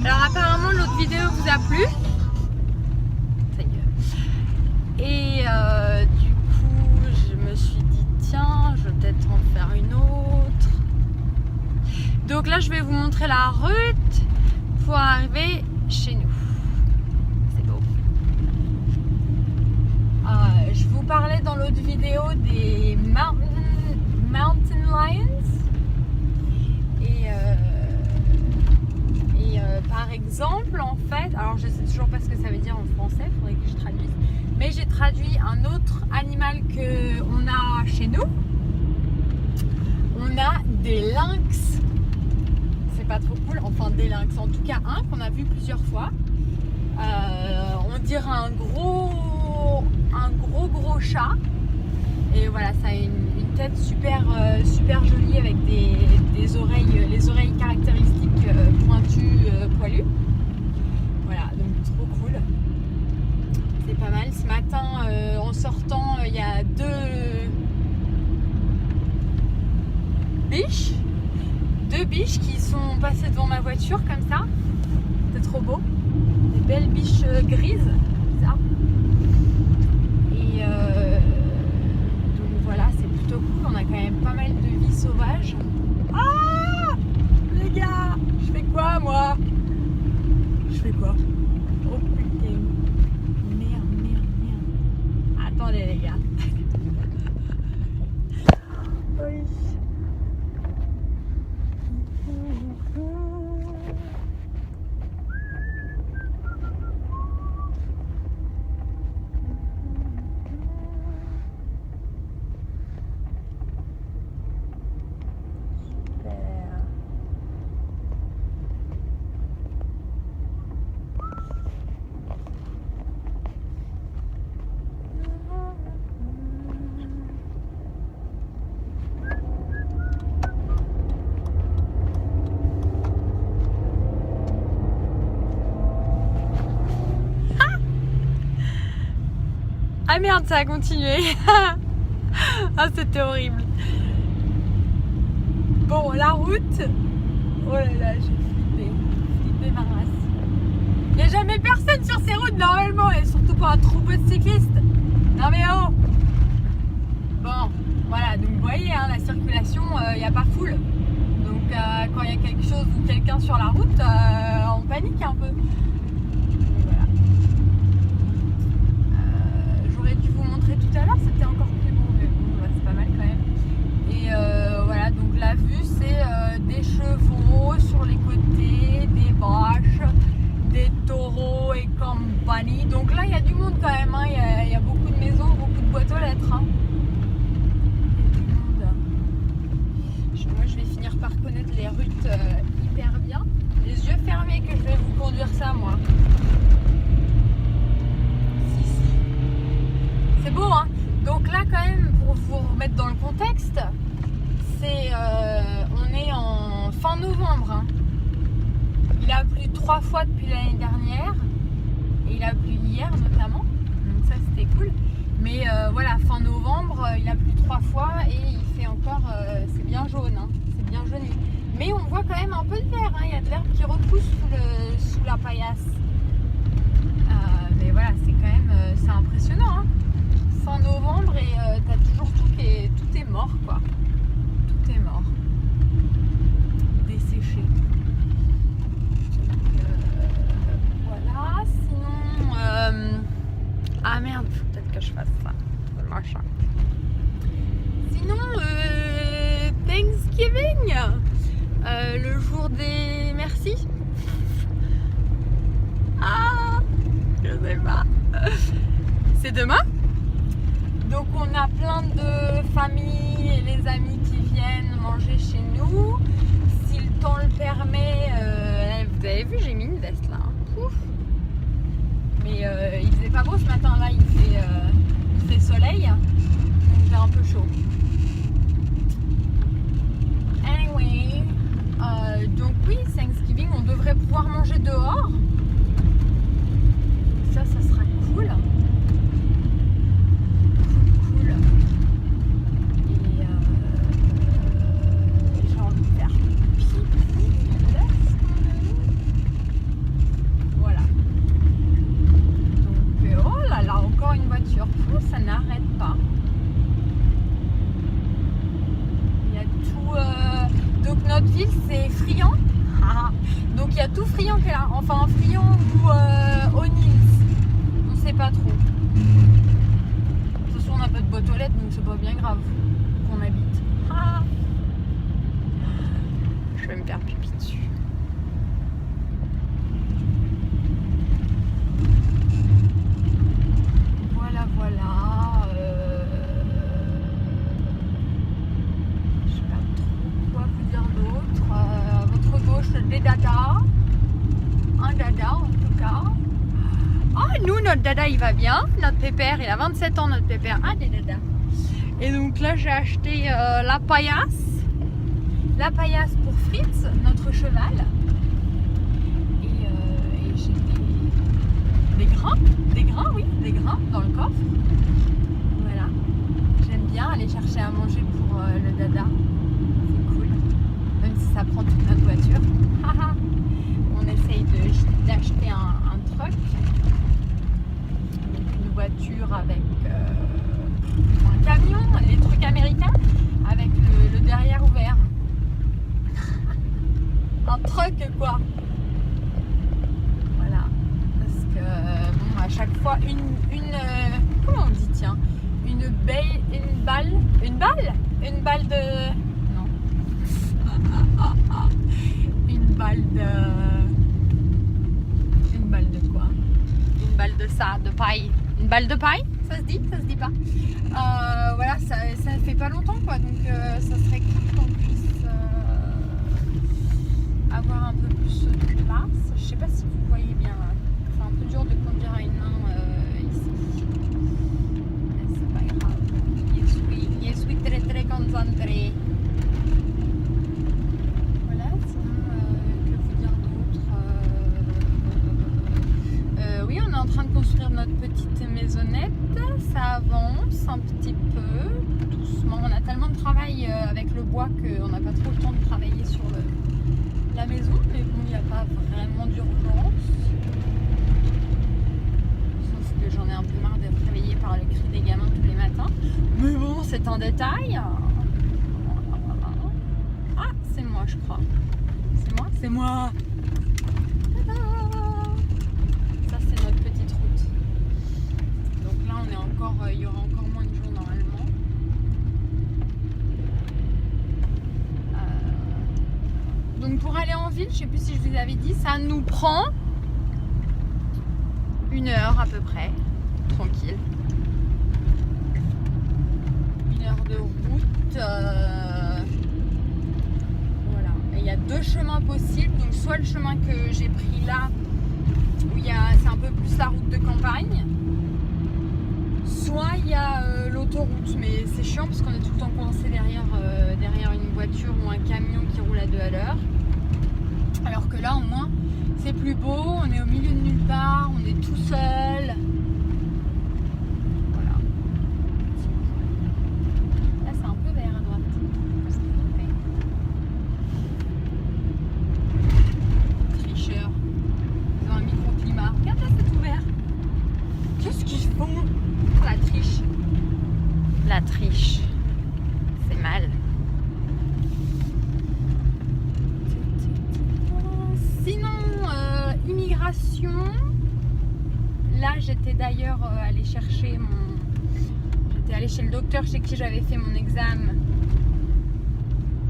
Alors apparemment l'autre vidéo vous a plu. Et du coup je me suis dit tiens je vais peut-être en faire une autre. Donc là je vais vous montrer la route pour arriver chez nous. C'est beau. Je vous parlais dans l'autre vidéo des mountain lions. Par exemple, en fait, alors je sais toujours pas ce que ça veut dire en français, il faudrait que je traduise, mais j'ai traduit un autre animal qu'on a chez nous. On a des lynx. C'est pas trop cool, enfin des lynx, en tout cas un qu'on a vu plusieurs fois. On dirait un gros chat. Et voilà, ça a une tête super jolie avec des oreilles, les oreilles caractéristiques pointues, poilues. Voilà, donc trop cool. C'est pas mal. Ce matin, en sortant, il y a deux biches qui sont passées devant ma voiture comme ça. C'est trop beau. Des belles biches grises, ça. Et voilà, c'est plutôt cool, on a quand même pas mal de vie sauvage. Ah les gars, je fais quoi moi? Je fais quoi? Oh putain. Merde. Attendez les gars. Oui. Ah merde, ça a continué. Ah, c'était horrible. Bon, la route. Oh là là, j'ai flippé ma race. Il n'y a jamais personne sur ces routes normalement, et surtout pas un troupeau de cyclistes. Non mais oh. Bon, voilà, donc vous voyez, hein, la circulation, il n'y a pas foule. Donc quand il y a quelque chose ou quelqu'un sur la route, on panique un peu. Tout à l'heure c'était encore plus beau, mais bon, ouais, c'est pas mal quand même. Et voilà, donc la vue c'est des chevaux sur les côtés, des vaches, des taureaux et compagnie. Donc là il y a du monde quand même, hein. Il y a beaucoup de maisons, beaucoup de boîtes aux lettres. Hein. Il y a du monde. Moi je vais finir par connaître les routes hyper bien. Les yeux fermés que je vais vous conduire ça moi. C'est beau, hein. Donc là quand même, pour vous remettre dans le contexte, c'est on est en fin novembre, hein. Il a plu 3 fois depuis l'année dernière et il a plu hier notamment, donc ça c'était cool. Mais voilà, fin novembre, il a plu 3 fois et il fait encore, c'est bien jaune, hein. C'est bien jaune. Mais on voit quand même un peu de vert, hein. Il y a de l'herbe qui repousse sous la paillasse. Mais voilà, c'est quand même, c'est impressionnant, hein. Fin novembre et t'as toujours tout est mort quoi. Tout est mort. Desséché. Donc, voilà. Sinon ah merde, faut peut-être que je fasse ça. Le machin. Sinon Thanksgiving, le jour des merci. Ah, je sais pas. C'est demain. Donc on a plein de familles et les amis qui viennent manger chez nous. Si le temps le permet, vous avez vu, j'ai mis une veste là. Hein. Ouf. Mais il faisait pas beau ce matin là, il fait soleil. Donc j'ai un peu chaud. Anyway, donc oui, Thanksgiving, on devrait pouvoir manger dehors. Ça sera cool. c'est Friant. Donc il y a tout Friant qui est là. Enfin Friant ou O'Neill's. On sait pas trop. De toute façon on n'a pas de boîte aux lettres donc c'est pas bien grave qu'on habite. Je vais me faire pipi dessus. Voilà. Je sais pas trop quoi vous dire d'autre. À votre gauche, des dadas. Un dada en tout cas. Ah, nous, notre dada il va bien. Notre pépère, il a 27 ans, notre pépère. Ah, des dadas. Et donc là, j'ai acheté la paillasse. La paillasse pour Fritz, notre cheval. Et j'ai des grains, oui, des grains dans le coffre. Voilà. J'aime bien aller chercher à manger pour le dada. C'est cool. Même si ça prend toute notre voiture. On essaye d'acheter un truck. Donc une voiture avec un camion, les trucs américains, avec le derrière ouvert. Un truck quoi. Voilà. Parce que bon, à chaque fois une comment on dit tiens, une balle de non. Une balle de quoi? Une balle de ça, de paille. Une balle de paille, ça se dit pas. Voilà, ça fait pas longtemps quoi, donc ça serait cool qu'on puisse avoir un peu plus de place. Je sais pas si vous voyez bien, c'est un peu dur de conduire à une main ici. Mais c'est pas grave. Je suis très très concentrée. Voilà, sinon que vous dire d'autre? Oui, on est en train de construire notre petite maisonnette. Ça avance un petit peu, doucement. On a tellement de travail avec le bois qu'on n'a pas trop le temps de travailler sur la maison, mais bon, il n'y a pas vraiment d'urgence. Sauf que j'en ai un peu marre d'être réveillée par le cri des gamins tous les matins. Mais bon, c'est un détail. Ah, c'est moi, je crois. C'est moi. Tada! Ça, c'est notre petite route. Donc là, on est encore, il y aura encore moins de jours normalement. Donc pour aller en ville, je sais plus si je vous avais dit, ça nous prend 1 heure à peu près, tranquille. 1 heure de route. Voilà. Et il y a 2 chemins possibles. Donc soit le chemin que j'ai pris là, où c'est un peu plus la route de campagne. Soit il y a l'autoroute, mais c'est chiant parce qu'on est tout le temps coincé derrière une voiture ou un camion qui roule à 2 à l'heure. Alors que là, au moins, c'est plus beau, on est au milieu de nulle part, on est tout seul. Voilà. Là, c'est un peu vert à droite. Tricheur. Ils ont un microclimat. Regarde là, c'est ouvert. Qu'est-ce qu'ils font? La triche. La triche. C'est mal. Sinon, immigration. Là, j'étais d'ailleurs allée chercher J'étais allée chez le docteur chez qui j'avais fait mon examen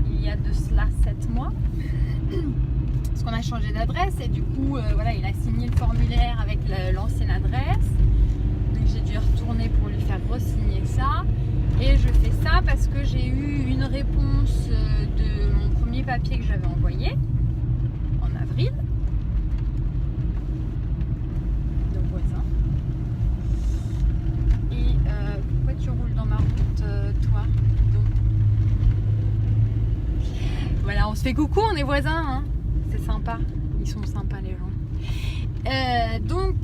il y a de cela 7 mois. Parce qu'on a changé d'adresse et du coup, voilà, il a signé le formulaire avec l'ancienne adresse. Donc j'ai dû retourner pour lui faire re-signer ça. Et je fais ça parce que j'ai eu une réponse de mon premier papier que j'avais envoyé en avril. De voisin. Et pourquoi tu roules dans ma route, toi? Donc, voilà, on se fait coucou, on est voisins, hein. C'est sympa, ils sont sympas les gens. Donc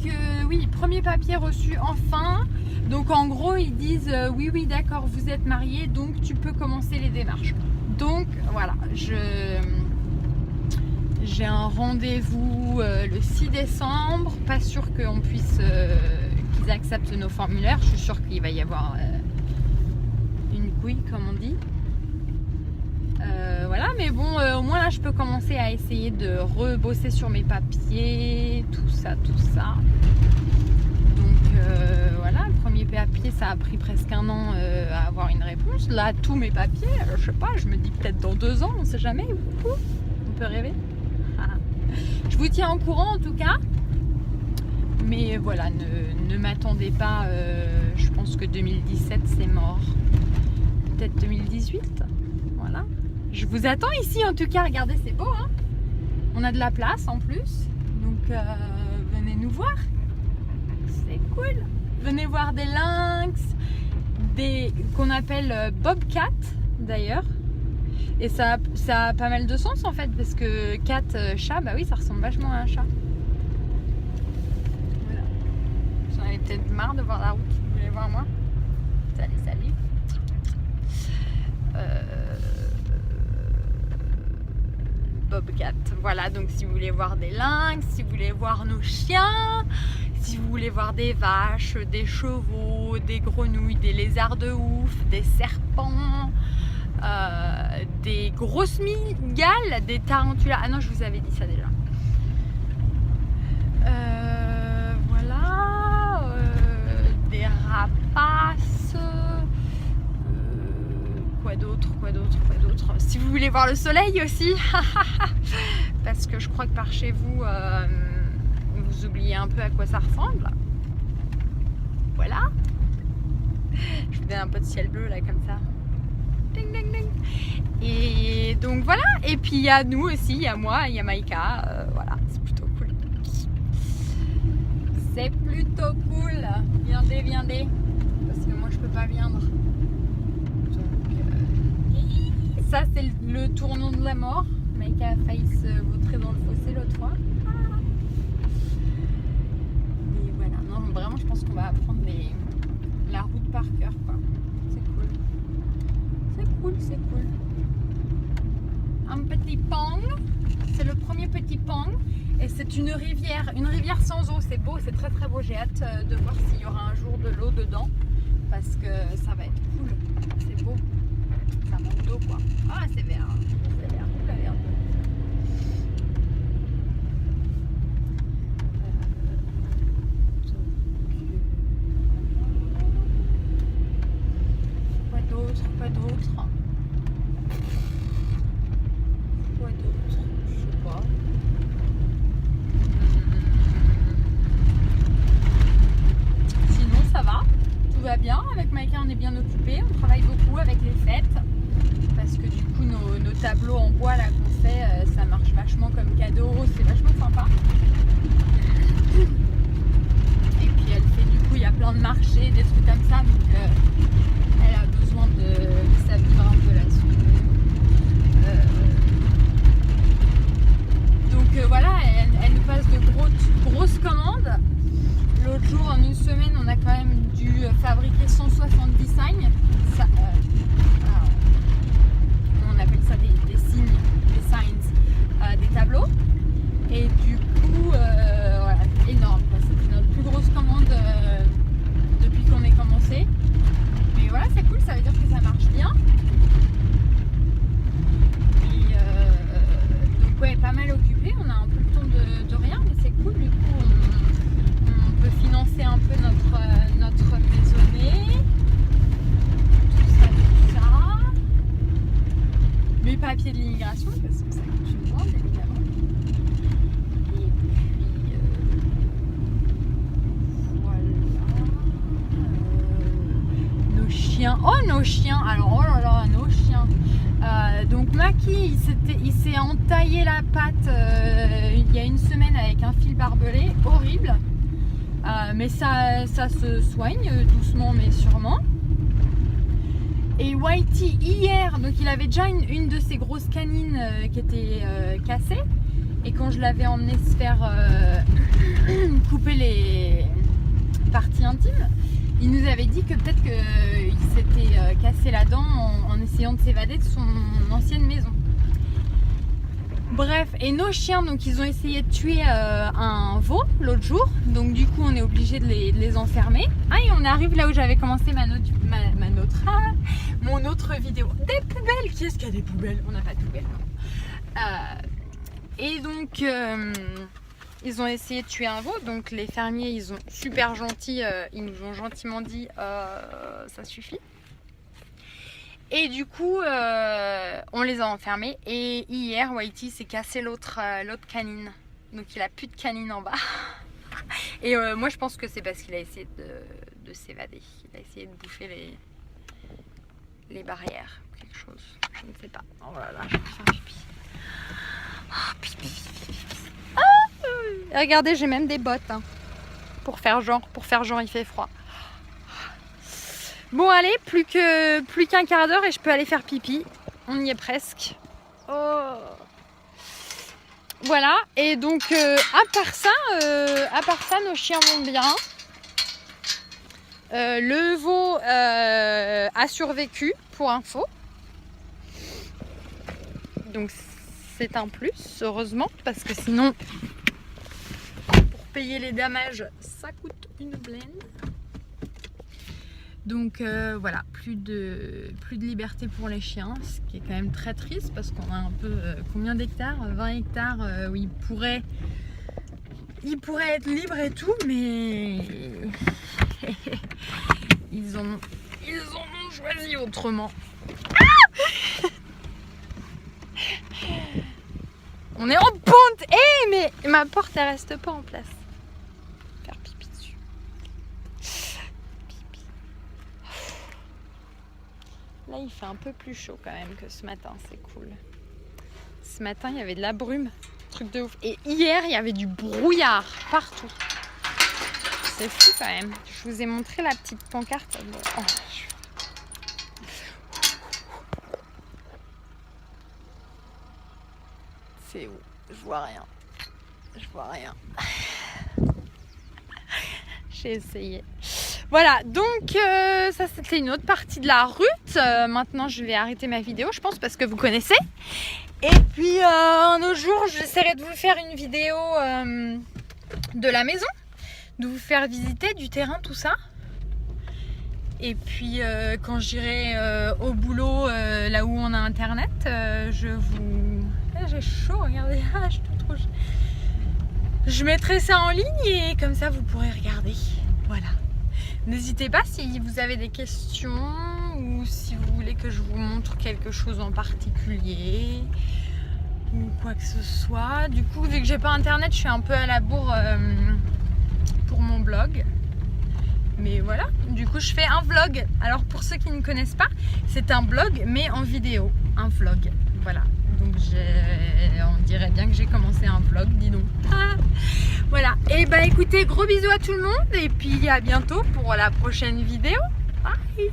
oui, premier papier reçu enfin. Donc en gros ils disent oui d'accord, vous êtes mariés, donc tu peux commencer les démarches. Donc voilà, j'ai un rendez-vous le 6 décembre. Pas sûr qu'on puisse qu'ils acceptent nos formulaires. Je suis sûre qu'il va y avoir une couille comme on dit. Voilà, mais bon, au moins là je peux commencer à essayer de rebosser sur mes papiers, tout ça. Donc voilà, le premier papier ça a pris presque 1 an à avoir une réponse. Là, tous mes papiers, je sais pas, je me dis peut-être dans 2 ans, on sait jamais, on peut rêver. Je vous tiens au courant en tout cas. Mais voilà, ne m'attendez pas, je pense que 2017 c'est mort. Peut-être 2018, voilà. Je vous attends ici en tout cas, regardez, c'est beau, hein. On a de la place en plus, donc venez nous voir, c'est cool. Venez voir des lynx, qu'on appelle bobcat d'ailleurs. Et ça a pas mal de sens en fait, parce que cat, chat, bah oui, ça ressemble vachement à un chat. Voilà. J'en avais peut-être marre de voir la route, vous voulez voir moi? Salut. Bobcat, voilà, donc si vous voulez voir des lynx, si vous voulez voir nos chiens, si vous voulez voir des vaches, des chevaux, des grenouilles, des lézards de ouf, des serpents, des grosses migales, des tarentulas. Ah non, je vous avais dit ça déjà. Voilà, des rapaces. Quoi d'autre? Si vous voulez voir le soleil aussi, parce que je crois que par chez vous, vous oubliez un peu à quoi ça ressemble. Voilà. Je vous donne un peu de ciel bleu là comme ça. Ding, ding, ding. Et donc voilà. Et puis il y a nous aussi, il y a moi, il y a Maïka. Voilà, c'est plutôt cool. C'est plutôt cool. Viendez. Parce que moi je peux pas viendre. Ça c'est le tournant de la mort. Maïka a failli se vautrer dans le fossé l'autre fois. Et voilà, non vraiment je pense qu'on va apprendre la route par cœur quoi. C'est cool. Un petit pang, c'est le premier petit pang. Et c'est une rivière sans eau, c'est beau, c'est très très beau. J'ai hâte de voir s'il y aura un jour de l'eau dedans. Parce que ça va être cool, c'est beau. Ça manque d'eau quoi. Ah c'est vert, la verte. Quoi d'autre? Je sais pas. Sinon ça va, tout va bien. Avec Maïka on est bien occupé, on travaille beaucoup avec les fêtes. Parce que du coup nos tableaux en bois là qu'on fait, ça marche vachement comme cadeau, c'est vachement sympa. Et puis elle fait du coup, il y a plein de marchés, des trucs comme ça, donc elle a besoin de ça vivre un peu là-dessus. Donc voilà, elle nous passe de grosses commandes. L'autre jour, en une semaine, on a quand même dû fabriquer 170 signes. On appelle ça des signes, des signs, des tableaux. Et du coup, voilà, énorme. C'était notre plus grosse commande depuis qu'on ait commencé. Mais voilà, c'est cool, ça veut dire que ça marche bien. Et donc ouais, pas mal occupé. On a un peu le temps de rien, mais c'est cool. Du coup, on peut financer un peu notre maisonnée. Tout ça. Mes papiers de l'immigration, parce que ça coûte une grande, évidemment. Et puis, voilà. Nos chiens. Oh, nos chiens! Alors, oh là là, nos chiens. Donc, Maki, il s'est entaillé la patte il y a une semaine avec un fil barbelé. Horrible. Mais ça se soigne doucement, mais sûrement. Et Whitey hier, donc il avait déjà une de ses grosses canines qui était cassée. Et quand je l'avais emmené se faire couper les parties intimes, il nous avait dit que peut-être qu'il s'était cassé la dent en essayant de s'évader de son ancienne maison. Bref, et nos chiens, donc ils ont essayé de tuer un veau l'autre jour, donc du coup on est obligé de les enfermer. Ah, et on arrive là où j'avais commencé mon autre vidéo. Des poubelles, qui est-ce qui a des poubelles? On n'a pas de poubelles, non. Et donc ils ont essayé de tuer un veau, donc les fermiers ils ont super gentils, ils nous ont gentiment dit ça suffit. Et du coup, on les a enfermés. Et hier, Whitey s'est cassé l'autre canine. Donc il a plus de canine en bas. Et moi, je pense que c'est parce qu'il a essayé de s'évader. Il a essayé de bouffer les barrières. Quelque chose. Je ne sais pas. Oh là là, je vais faire pipi. Oh, pipi. Ah, regardez, j'ai même des bottes. Hein, pour faire genre, il fait froid. Bon allez, plus qu'un quart d'heure et je peux aller faire pipi. On y est presque. Oh. Voilà, et donc à part ça, nos chiens vont bien. Le veau a survécu, pour info. Donc c'est un plus, heureusement, parce que sinon, pour payer les dommages, ça coûte une blinde. Donc voilà, plus de liberté pour les chiens, ce qui est quand même très triste parce qu'on a un peu combien d'hectares, 20 hectares où ils pourraient être libres et tout, mais ils en ont choisi autrement. Ah, on est en pente, mais ma porte elle reste pas en place. Faire pipi dessus. Là, il fait un peu plus chaud quand même que ce matin, c'est cool. Ce matin, il y avait de la brume, truc de ouf. Et hier, il y avait du brouillard partout. C'est fou quand même. Je vous ai montré la petite pancarte. Oh, c'est où? Je vois rien. Je vois rien. J'ai essayé. Voilà, donc ça c'était une autre partie de la route. Maintenant je vais arrêter ma vidéo, je pense, parce que vous connaissez. Et puis un autre jour, j'essaierai de vous faire une vidéo de la maison, de vous faire visiter du terrain, tout ça. Et puis quand j'irai au boulot, là où on a internet, je vous... Ah, j'ai chaud, regardez, je suis toute rouge. Je mettrai ça en ligne et comme ça vous pourrez regarder. Voilà. N'hésitez pas si vous avez des questions ou si vous voulez que je vous montre quelque chose en particulier ou quoi que ce soit. Du coup, vu que j'ai pas internet, je suis un peu à la bourre pour mon blog. Mais voilà, du coup je fais un vlog. Alors pour ceux qui ne connaissent pas, c'est un blog mais en vidéo, un vlog. Voilà, donc on dirait bien que j'ai commencé un vlog, dis donc. Ah, voilà, et bah écoutez, gros bisous à tout le monde et puis à bientôt pour la prochaine vidéo. Bye.